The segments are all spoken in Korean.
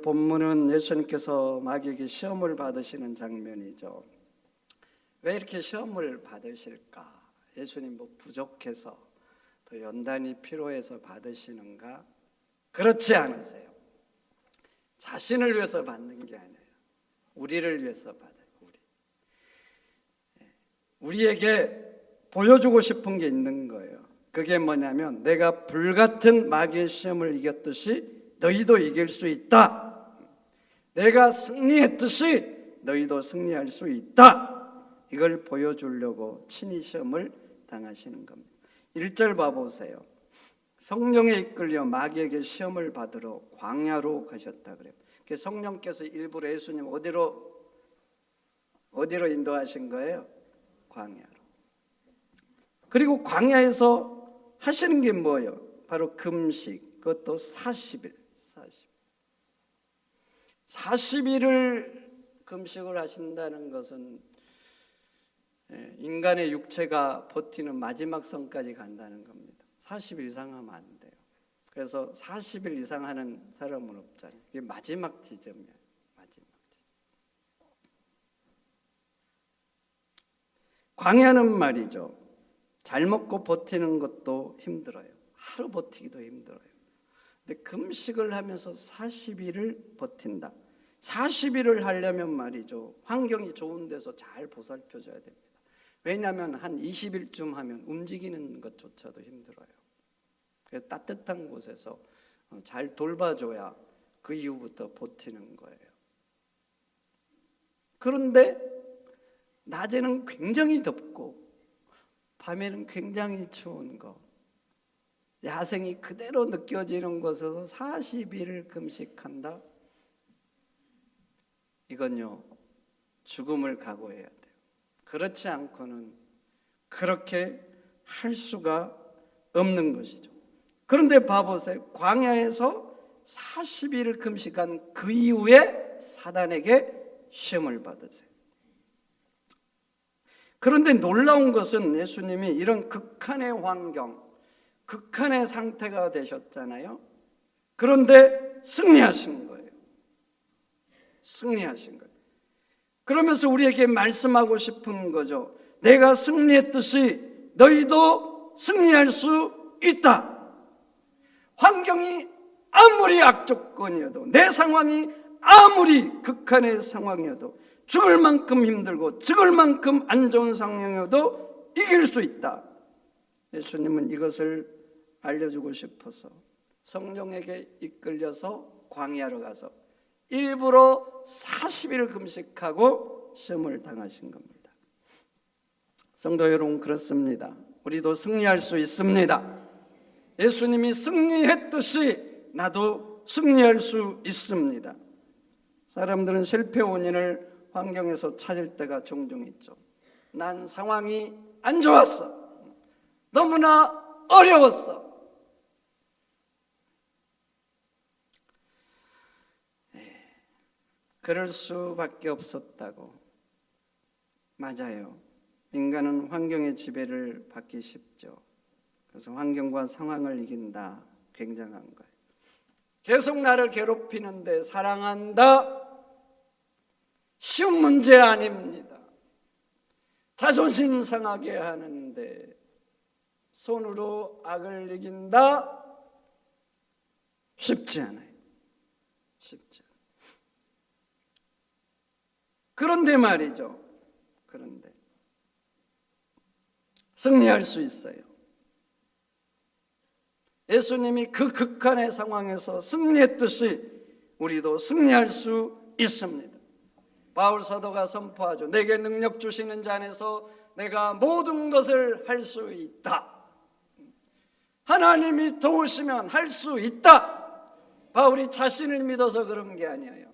오늘 본문은 예수님께서 마귀에게 시험을 받으시는 장면이죠. 왜 이렇게 시험을 받으실까? 예수님 뭐 부족해서 더 연단이 필요해서 받으시는가? 그렇지 않으세요. 자신을 위해서 받는 게 아니에요. 우리를 위해서 받아요. 우리에게 보여주고 싶은 게 있는 거예요. 그게 뭐냐면 내가 불같은 마귀의 시험을 이겼듯이 너희도 이길 수 있다. 내가 승리했듯이 너희도 승리할 수 있다. 이걸 보여주려고 친히 시험을 당하시는 겁니다. 1절 봐보세요. 성령에 이끌려 마귀에게 시험을 받으러 광야로 가셨다 그래요. 성령께서 일부러 예수님 어디로 인도하신 거예요? 광야로. 그리고 광야에서 하시는 게 뭐예요? 바로 금식. 그것도 40일. 40일을 금식을 하신다는 것은 인간의 육체가 버티는 마지막 선까지 간다는 겁니다. 40일 이상 하면 안 돼요. 그래서 40일 이상 하는 사람은 없잖아요. 이게 마지막 지점이에요. 마지막 지점. 광야는 말이죠. 잘 먹고 버티는 것도 힘들어요. 하루 버티기도 힘들어요. 근데 금식을 하면서 40일을 버틴다. 40일을 하려면 말이죠. 환경이 좋은 데서 잘 보살펴줘야 됩니다. 왜냐하면 한 20일쯤 하면 움직이는 것조차도 힘들어요. 그래서 따뜻한 곳에서 잘 돌봐줘야 그 이후부터 버티는 거예요. 그런데 낮에는 굉장히 덥고 밤에는 굉장히 추운 거, 야생이 그대로 느껴지는 곳에서 40일을 금식한다? 이건요, 죽음을 각오해야 돼요. 그렇지 않고는 그렇게 할 수가 없는 것이죠. 그런데 봐보세요. 광야에서 40일을 금식한 그 이후에 사단에게 시험을 받으세요. 그런데 놀라운 것은 예수님이 이런 극한의 환경, 극한의 상태가 되셨잖아요. 그런데 승리하신 거예요. 승리하신 거예요. 그러면서 우리에게 말씀하고 싶은 거죠. 내가 승리했듯이 너희도 승리할 수 있다. 환경이 아무리 악조건이어도, 내 상황이 아무리 극한의 상황이어도, 죽을 만큼 힘들고 죽을 만큼 안 좋은 상황이어도 이길 수 있다. 예수님은 이것을 알려주고 싶어서 성령에게 이끌려서 광야로 가서 일부러 40일 금식하고 시험을 당하신 겁니다. 성도 여러분, 그렇습니다. 우리도 승리할 수 있습니다. 예수님이 승리했듯이 나도 승리할 수 있습니다. 사람들은 실패 원인을 환경에서 찾을 때가 종종 있죠. 난 상황이 안 좋았어. 너무나 어려웠어. 그럴 수밖에 없었다고. 맞아요. 인간은 환경의 지배를 받기 쉽죠. 그래서 환경과 상황을 이긴다. 굉장한 거예요. 계속 나를 괴롭히는데 사랑한다. 쉬운 문제 아닙니다. 자존심 상하게 하는데 손으로 악을 이긴다? 쉽지 않아요. 쉽지 않아요. 그런데 말이죠. 그런데 승리할 수 있어요. 예수님이 그 극한의 상황에서 승리했듯이 우리도 승리할 수 있습니다. 바울 사도가 선포하죠. 내게 능력 주시는 자 안에서 내가 모든 것을 할 수 있다. 하나님이 도우시면 할 수 있다. 바울이 자신을 믿어서 그런 게 아니에요.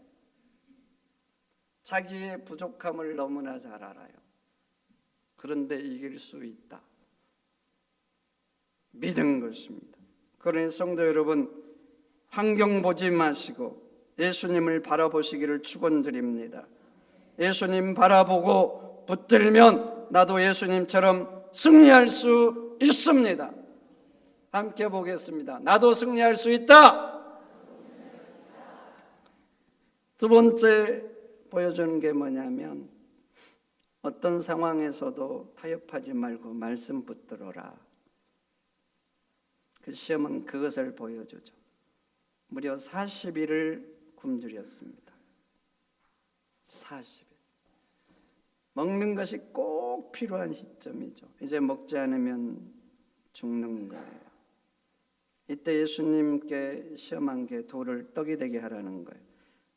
자기의 부족함을 너무나 잘 알아요. 그런데 이길 수 있다. 믿은 것입니다. 그러니 성도 여러분, 환경 보지 마시고 예수님을 바라보시기를 축원드립니다. 예수님 바라보고 붙들면 나도 예수님처럼 승리할 수 있습니다. 함께 보겠습니다. 나도 승리할 수 있다. 두 번째 보여주는 게 뭐냐면 어떤 상황에서도 타협하지 말고 말씀 붙들어라. 그 시험은 그것을 보여주죠. 무려 40일을 굶주렸습니다. 40일. 먹는 것이 꼭 필요한 시점이죠. 이제 먹지 않으면 죽는 거예요. 이때 예수님께 시험한 게 돌을 떡이 되게 하라는 거예요.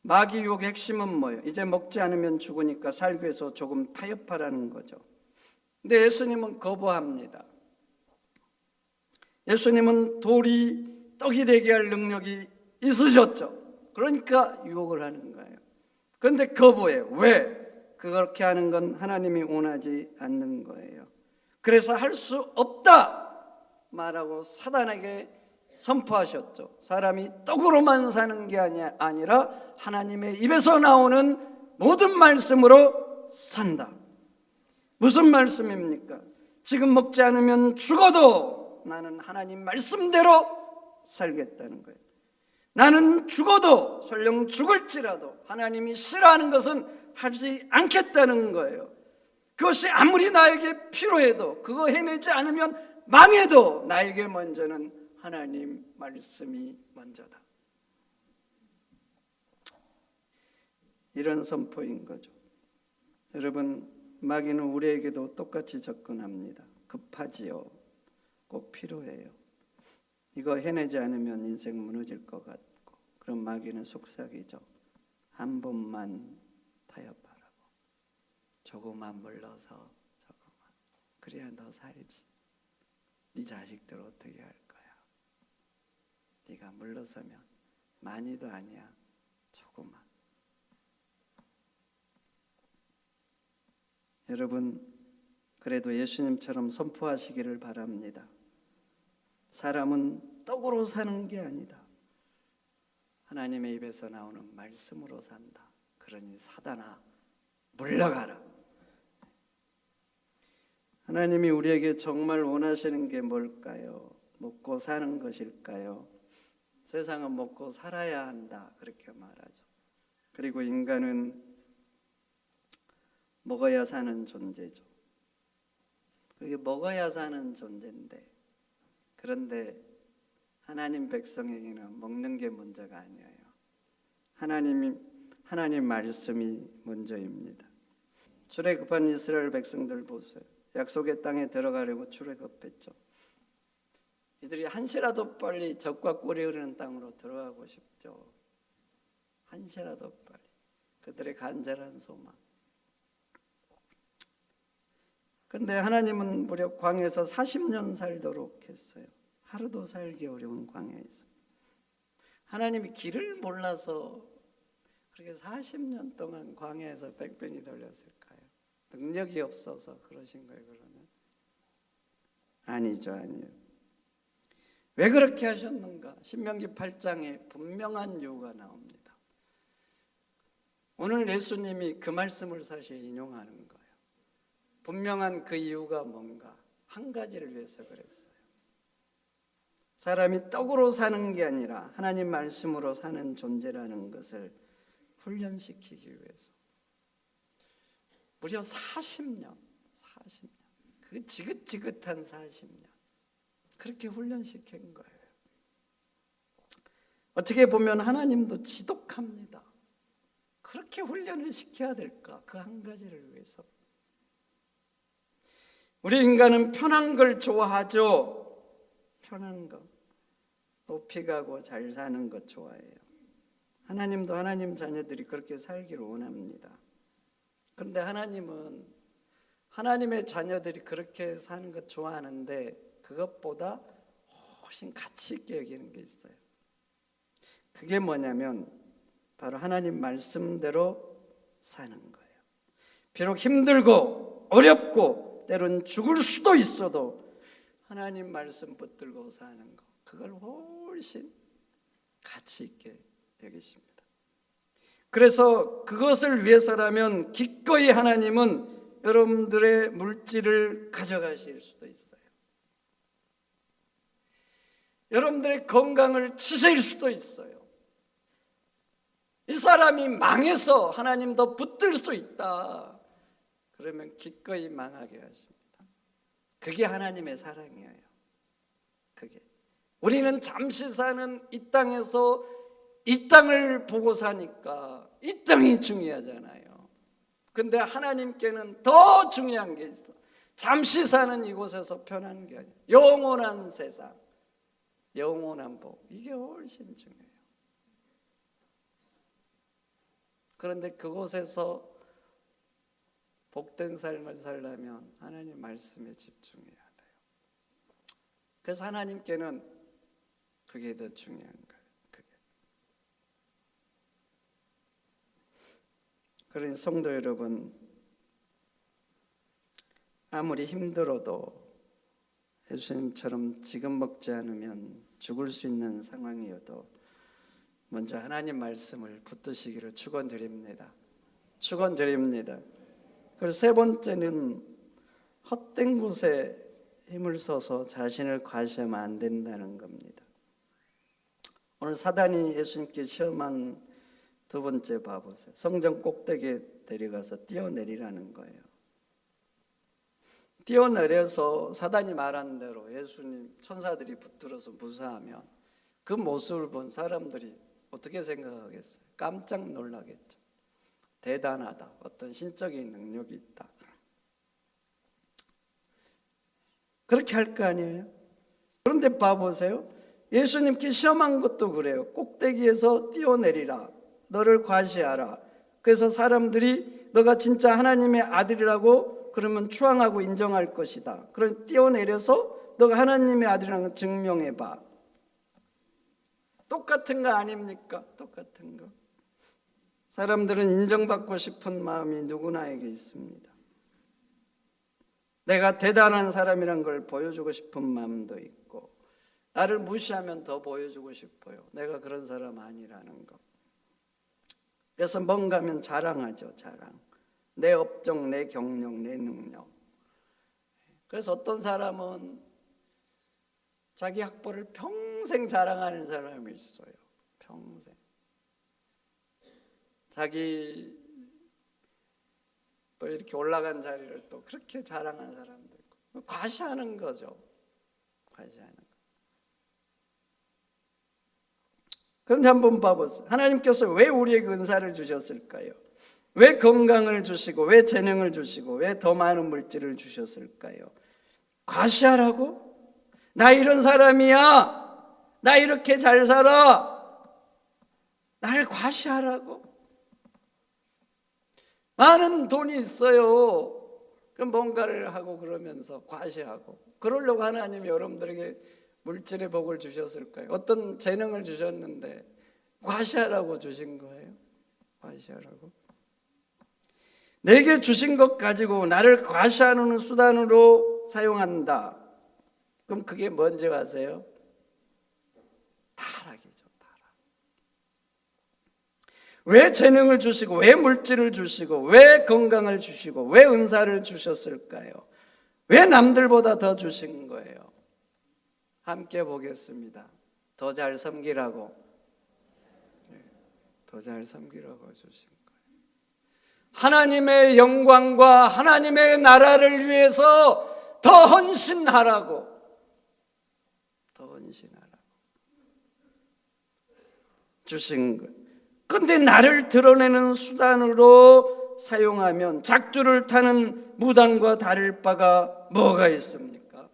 마귀 유혹의 핵심은 뭐예요? 이제 먹지 않으면 죽으니까 살기 위해서 조금 타협하라는 거죠. 근데 예수님은 거부합니다. 예수님은 돌이 떡이 되게 할 능력이 있으셨죠. 그러니까 유혹을 하는 거예요. 그런데 거부해요. 왜? 그렇게 하는 건 하나님이 원하지 않는 거예요. 그래서 할 수 없다 말하고 사단에게 선포하셨죠. 사람이 떡으로만 사는 게 아니라 하나님의 입에서 나오는 모든 말씀으로 산다. 무슨 말씀입니까? 지금 먹지 않으면 죽어도 나는 하나님 말씀대로 살겠다는 거예요. 나는 죽어도 설령 죽을지라도 하나님이 싫어하는 것은 하지 않겠다는 거예요. 그것이 아무리 나에게 필요해도 그거 해내지 않으면 망해도 나에게 먼저는 하나님 말씀이 먼저다. 이런 선포인 거죠. 여러분, 마귀는 우리에게도 똑같이 접근합니다. 급하지요. 꼭 필요해요. 이거 해내지 않으면 인생 무너질 것 같고, 그럼 마귀는 속삭이죠. 한 번만 타협하라고. 조금만 물러서 조금만. 그래야 너 살지. 네 자식들 어떻게 할 거야? 네가 물러서면 많이도 아니야. 조금만. 여러분, 그래도 예수님처럼 선포하시기를 바랍니다. 사람은 떡으로 사는 게 아니다. 하나님의 입에서 나오는 말씀으로 산다. 그러니 사단아, 물러가라. 하나님이 우리에게 정말 원하시는 게 뭘까요? 먹고 사는 것일까요? 세상은 먹고 살아야 한다, 그렇게 말하죠. 그리고 인간은 먹어야 사는 존재죠. 그게 먹어야 사는 존재인데, 그런데 하나님 백성에게는 먹는 게 문제가 아니에요. 하나님 말씀이 먼저입니다. 출애굽한 이스라엘 백성들 보세요. 약속의 땅에 들어가려고 출애굽했죠. 이들이 한시라도 빨리 젖과 꿀이 흐르는 땅으로 들어가고 싶죠. 한시라도 빨리. 그들의 간절한 소망. 그런데 하나님은 무려 광야에서 40년 살도록 했어요. 하루도 살기 어려운 광야에서. 하나님이 길을 몰라서 그렇게 40년 동안 광야에서 뺑뺑이 돌렸을까요? 능력이 없어서 그러신 거예요, 그러면? 아니죠, 아니에요. 왜 그렇게 하셨는가? 신명기 8장에 분명한 이유가 나옵니다. 오늘 예수님이 그 말씀을 사실 인용하는 거예요. 분명한 그 이유가 뭔가? 한 가지를 위해서 그랬어요. 사람이 떡으로 사는 게 아니라 하나님 말씀으로 사는 존재라는 것을 훈련시키기 위해서. 무려 40년, 그 지긋지긋한 40년 그렇게 훈련시킨 거예요. 어떻게 보면 하나님도 지독합니다. 그렇게 훈련을 시켜야 될까? 그 한 가지를 위해서. 우리 인간은 편한 걸 좋아하죠. 편한 거, 높이 가고 잘 사는 것 좋아해요. 하나님도 하나님 자녀들이 그렇게 살기를 원합니다. 그런데 하나님은 하나님의 자녀들이 그렇게 사는 것 좋아하는데 그것보다 훨씬 가치 있게 여기는 게 있어요. 그게 뭐냐면 바로 하나님 말씀대로 사는 거예요. 비록 힘들고 어렵고 때론 죽을 수도 있어도 하나님 말씀 붙들고 사는 거, 그걸 훨씬 가치 있게 여기십니다. 그래서 그것을 위해서라면 기꺼이 하나님은 여러분들의 물질을 가져가실 수도 있어요. 여러분들의 건강을 치실 수도 있어요. 이 사람이 망해서 하나님 더 붙들 수 있다. 그러면 기꺼이 망하게 하십니다. 그게 하나님의 사랑이에요. 그게 우리는 잠시 사는 이 땅에서 이 땅을 보고 사니까 이 땅이 중요하잖아요. 근데 하나님께는 더 중요한 게 있어. 잠시 사는 이곳에서 편한 게 아니에요. 영원한 세상, 영원한 복, 이게 훨씬 중요해요. 그런데 그곳에서 복된 삶을 살려면 하나님 말씀에 집중해야 돼요. 그래서 하나님께는 그게 더 중요한 거예요. 그게. 그러니 성도 여러분, 아무리 힘들어도 예수님처럼 지금 먹지 않으면 죽을 수 있는 상황이어도 먼저 하나님 말씀을 붙드시기를 축원드립니다. 축원드립니다. 그리고 세 번째는 헛된 곳에 힘을 써서 자신을 과시하면 안 된다는 겁니다. 오늘 사단이 예수님께 시험한 두 번째 봐보세요. 성전 꼭대기에 데려가서 뛰어내리라는 거예요. 뛰어내려서 사단이 말한 대로 예수님 천사들이 붙들어서 무사하면 그 모습을 본 사람들이 어떻게 생각하겠어요? 깜짝 놀라겠죠. 대단하다. 어떤 신적인 능력이 있다. 그렇게 할 거 아니에요? 그런데 봐보세요. 예수님께 시험한 것도 그래요. 꼭대기에서 뛰어내리라. 너를 과시하라. 그래서 사람들이 너가 진짜 하나님의 아들이라고 그러면 추앙하고 인정할 것이다. 그럼 뛰어내려서 너가 하나님의 아들이라는 걸 증명해봐. 똑같은 거 아닙니까? 똑같은 거. 사람들은 인정받고 싶은 마음이 누구나에게 있습니다. 내가 대단한 사람이란 걸 보여주고 싶은 마음도 있고, 나를 무시하면 더 보여주고 싶어요. 내가 그런 사람 아니라는 거. 그래서 뭔가 하면 자랑하죠. 자랑. 내 업적, 내 경력, 내 능력. 그래서 어떤 사람은 자기 학벌을 평생 자랑하는 사람이 있어요. 평생. 자기 또 이렇게 올라간 자리를 또 그렇게 자랑하는 사람도 있고. 과시하는 거죠. 과시하는 거. 그런데 한번 봐보세요. 하나님께서 왜 우리에게 은사를 주셨을까요? 왜 건강을 주시고, 왜 재능을 주시고, 왜 더 많은 물질을 주셨을까요? 과시하라고? 나 이런 사람이야. 나 이렇게 잘 살아. 나를 과시하라고? 많은 돈이 있어요. 그럼 뭔가를 하고 그러면서 과시하고. 그러려고 하나님이 여러분들에게 물질의 복을 주셨을까요? 어떤 재능을 주셨는데 과시하라고 주신 거예요? 과시하라고? 내게 주신 것 가지고 나를 과시하는 수단으로 사용한다. 그럼 그게 뭔지 아세요? 타락이죠. 타락. 왜 재능을 주시고, 왜 물질을 주시고, 왜 건강을 주시고, 왜 은사를 주셨을까요? 왜 남들보다 더 주신 거예요? 함께 보겠습니다. 더 잘 섬기라고. 더 잘 섬기라고 주신 거예요. 하나님의 영광과 하나님의 나라를 위해서 더 헌신하라고. 더 헌신하라고 주신 거예요. 그런데 나를 드러내는 수단으로 사용하면 작두를 타는 무당과 다를 바가 뭐가 있습니까?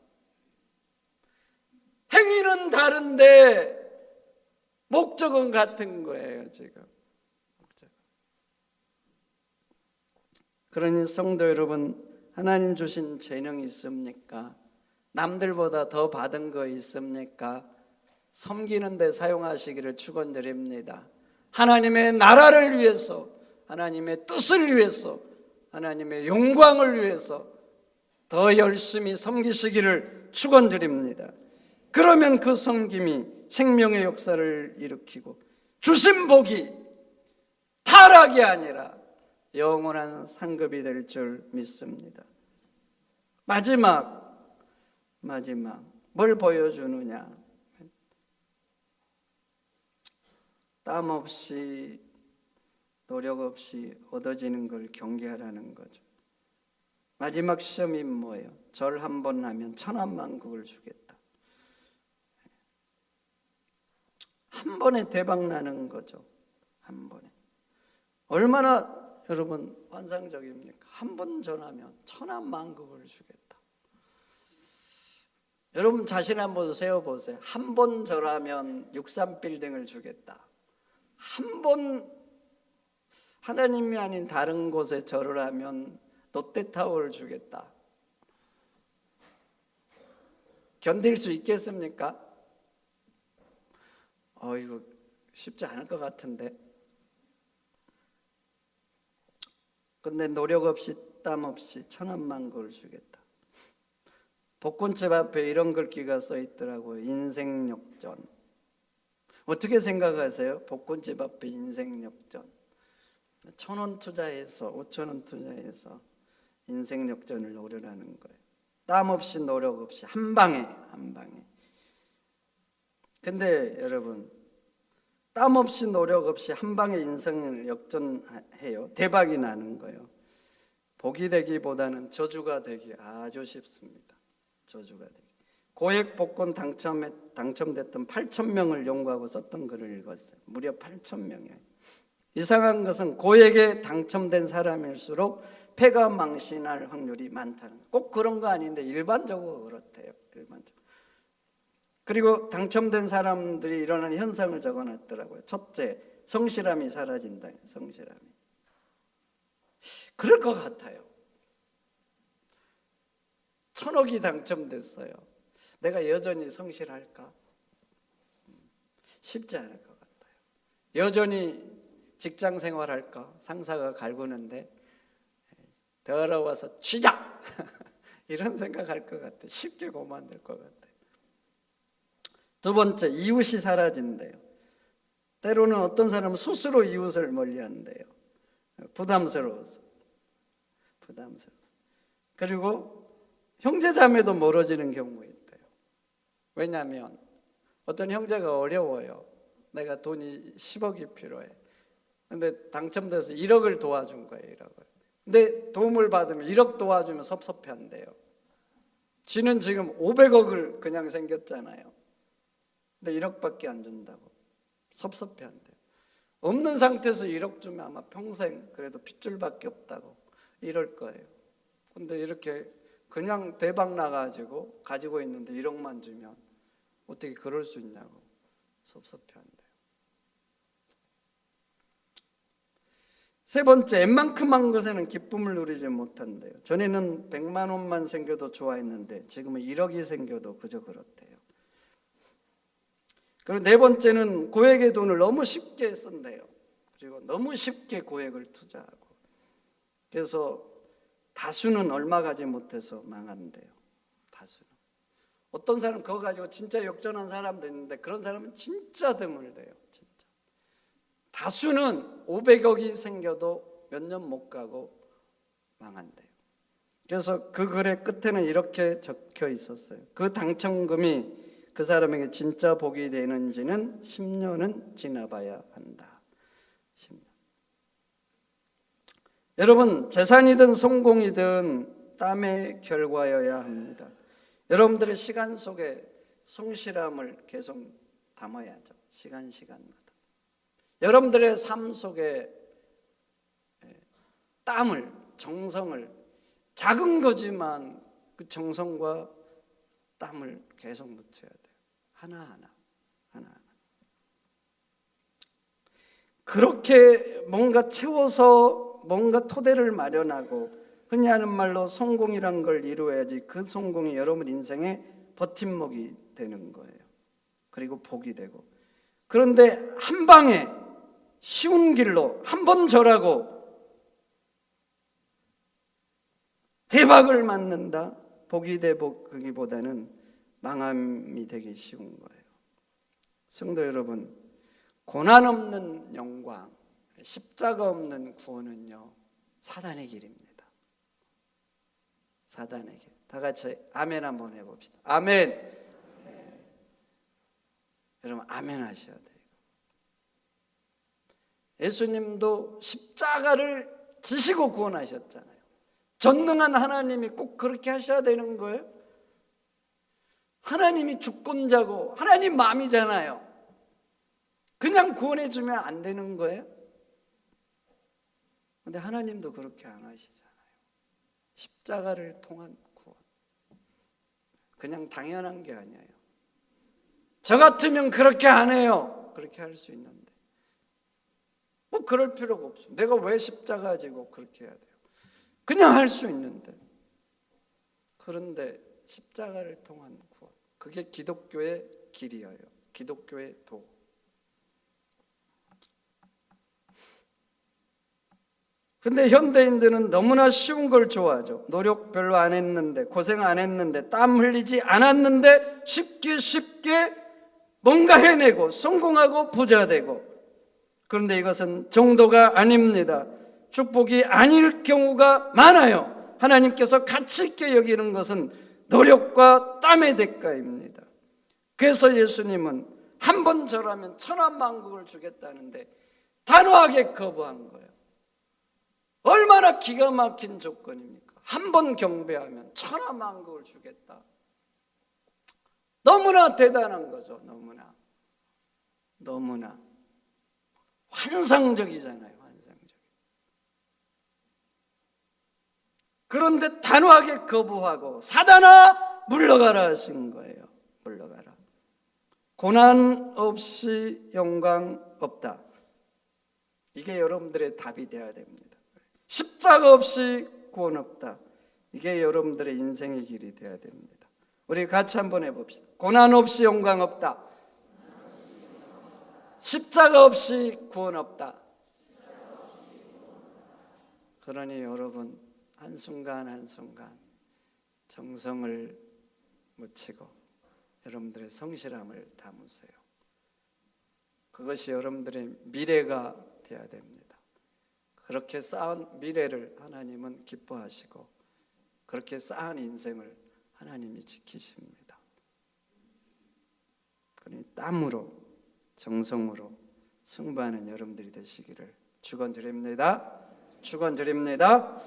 행위는 다른데 목적은 같은 거예요. 지금 그러니 성도 여러분, 하나님 주신 재능이 있습니까? 남들보다 더 받은 거 있습니까? 섬기는 데 사용하시기를 축원드립니다. 하나님의 나라를 위해서, 하나님의 뜻을 위해서, 하나님의 영광을 위해서 더 열심히 섬기시기를 축원드립니다. 그러면 그 섬김이 생명의 역사를 일으키고 주신 복이 타락이 아니라 영원한 상급이 될 줄 믿습니다. 마지막 뭘 보여주느냐? 땀 없이 노력 없이 얻어지는 걸 경계하라는 거죠. 마지막 시험이 뭐예요? 절 한 번 하면 천하만국을 주겠다. 한 번에 대박 나는 거죠. 한 번에. 얼마나 여러분 환상적입니까? 한 번 전하면 천하만국을 주겠다. 여러분 자신 한번 세워보세요. 한 번 절하면 63빌딩을 주겠다. 한 번 하나님이 아닌 다른 곳에 절을 하면 롯데타워를 주겠다. 견딜 수 있겠습니까? 이거 쉽지 않을 것 같은데. 근데 노력 없이 땀 없이 천하만국을 주겠다. 복권집 앞에 이런 글귀가 써 있더라고요. 인생역전. 어떻게 생각하세요? 복권집 앞에 인생역전. 1,000원 투자해서 5,000원 투자해서 인생역전을 노려라는 거예요. 땀 없이 노력 없이 한 방에. 근데 여러분 땀 없이 노력 없이 한 방에 인생을 역전해요. 대박이 나는 거예요. 복이 되기보다는 저주가 되기 아주 쉽습니다. 저주가 되기. 고액 복권 당첨됐던 8,000명을 연구하고 썼던 글을 읽었어요. 무려 8,000명이에요. 이상한 것은 고액에 당첨된 사람일수록 패가 망신할 확률이 많다는 거예요. 꼭 그런 거 아닌데 일반적으로 그렇대요. 일반적으로. 그리고 당첨된 사람들이 일어나는 현상을 적어놨더라고요. 첫째, 성실함이 사라진다. 성실함이. 그럴 것 같아요. 1,000억이 당첨됐어요. 내가 여전히 성실할까? 쉽지 않을 것 같아요. 여전히 직장 생활할까? 상사가 갈구는데 더러워서 취자! 이런 생각할 것 같아요. 쉽게 그만둘 것 같아요. 두 번째, 이웃이 사라진대요. 때로는 어떤 사람은 스스로 이웃을 멀리한대요. 부담스러워서. 그리고 형제자매도 멀어지는 경우가 있대요. 왜냐하면 어떤 형제가 어려워요. 내가 돈이 10억이 필요해. 근데 당첨돼서 1억을 도와준 거예요. 1억을. 근데 도움을 받으면 1억 도와주면 섭섭해한대요. 지는 지금 500억을 그냥 생겼잖아요. 근데 1억밖에 안 준다고 섭섭해한대요. 없는 상태에서 1억 주면 아마 평생 그래도 핏줄밖에 없다고 이럴 거예요. 근데 이렇게 그냥 대박 나가지고 가지고 있는데 1억만 주면 어떻게 그럴 수 있냐고 섭섭해한대요. 세 번째, 웬만큼한 것에는 기쁨을 누리지 못한대요. 전에는 100만 원만 생겨도 좋아했는데 지금은 1억이 생겨도 그저 그렇대요. 그리고 네 번째는 고액의 돈을 너무 쉽게 쓴대요. 그리고 너무 쉽게 고액을 투자하고. 그래서 다수는 얼마 가지 못해서 망한대요. 다수는. 어떤 사람 그거 가지고 진짜 역전한 사람도 있는데 그런 사람은 진짜 드물대요. 진짜. 다수는 500억이 생겨도 몇 년 못 가고 망한대요. 그래서 그 글의 끝에는 이렇게 적혀 있었어요. 그 당첨금이 그 사람에게 진짜 복이 되는지는 10년은 지나봐야 한다. 10년. 여러분, 재산이든 성공이든 땀의 결과여야 합니다. 여러분들의 시간 속에 성실함을 계속 담아야죠. 시간마다. 여러분들의 삶 속에 땀을, 정성을, 작은 거지만 그 정성과 땀을 계속 묻혀야 돼요. 하나하나. 그렇게 뭔가 채워서 뭔가 토대를 마련하고 흔히 하는 말로 성공이란 걸 이루어야지 그 성공이 여러분 인생의 버팀목이 되는 거예요. 그리고 복이 되고. 그런데 한 방에 쉬운 길로 한 번 절하고 대박을 맞는다. 복이 되기보다는 망함이 되기 쉬운 거예요. 성도 여러분, 고난 없는 영광, 십자가 없는 구원은요, 사단의 길입니다. 사단의 길. 다 같이 아멘 한번 해봅시다. 아멘. 여러분 아멘 하셔야 돼요. 예수님도 십자가를 지시고 구원하셨잖아요. 전능한 하나님이 꼭 그렇게 하셔야 되는 거예요? 하나님이 주권자고 하나님 마음이잖아요. 그냥 구원해 주면 안 되는 거예요? 근데 하나님도 그렇게 안 하시잖아요. 십자가를 통한 구원. 그냥 당연한 게 아니에요. 저 같으면 그렇게 안 해요. 그렇게 할 수 있는데 뭐 그럴 필요가 없어. 내가 왜 십자가 지고 그렇게 해야 돼요? 그냥 할 수 있는데. 그런데 십자가를 통한 구원, 그게 기독교의 길이에요. 기독교의 도. 근데 현대인들은 너무나 쉬운 걸 좋아하죠. 노력 별로 안 했는데, 고생 안 했는데, 땀 흘리지 않았는데 쉽게 뭔가 해내고 성공하고 부자 되고. 그런데 이것은 정도가 아닙니다. 축복이 아닐 경우가 많아요. 하나님께서 가치 있게 여기는 것은 노력과 땀의 대가입니다. 그래서 예수님은 한 번 절하면 천하만국을 주겠다는데 단호하게 거부한 거예요. 얼마나 기가 막힌 조건입니까? 한 번 경배하면 천하만국을 주겠다. 너무나 대단한 거죠. 너무나 환상적이잖아요. 환상적. 그런데 단호하게 거부하고 사단아 물러가라 하신 거예요. 물러가라. 고난 없이 영광 없다. 이게 여러분들의 답이 되어야 됩니다. 십자가 없이 구원 없다. 이게 여러분들의 인생의 길이 되어야 됩니다. 우리 같이 한번 해봅시다. 고난 없이 영광 없다. 십자가 없이 구원 없다. 그러니 여러분 한순간 한순간 정성을 묻히고 여러분들의 성실함을 담으세요. 그것이 여러분들의 미래가 되어야 됩니다. 그렇게 쌓은 미래를 하나님은 기뻐하시고 그렇게 쌓은 인생을 하나님이 지키십니다. 그러니 땀으로 정성으로 승부하는 여러분들이 되시기를 축원드립니다. 축원드립니다.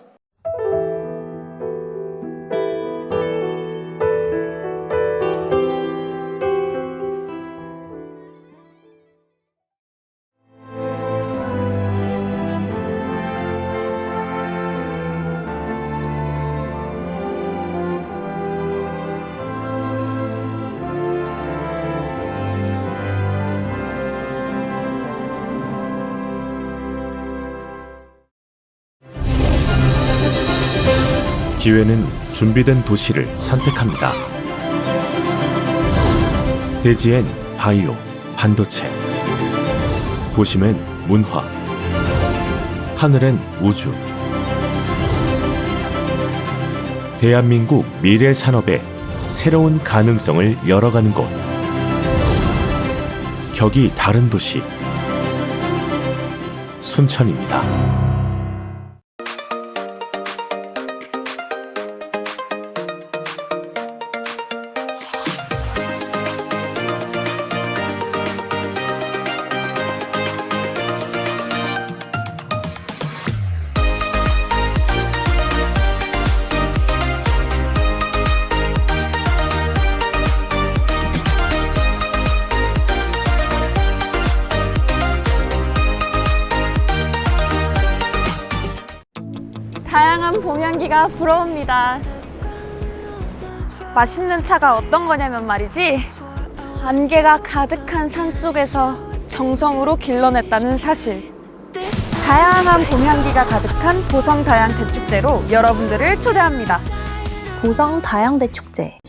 기회는 준비된 도시를 선택합니다. 대지엔 바이오, 반도체, 도심엔 문화, 하늘엔 우주. 대한민국 미래 산업의 새로운 가능성을 열어가는 곳. 격이 다른 도시, 순천입니다. 다양한 봄 향기가 불어옵니다. 맛있는 차가 어떤 거냐면 말이지, 안개가 가득한 산속에서 정성으로 길러냈다는 사실. 다양한 봄 향기가 가득한 보성 다양 대축제로 여러분들을 초대합니다. 보성 다양대 축제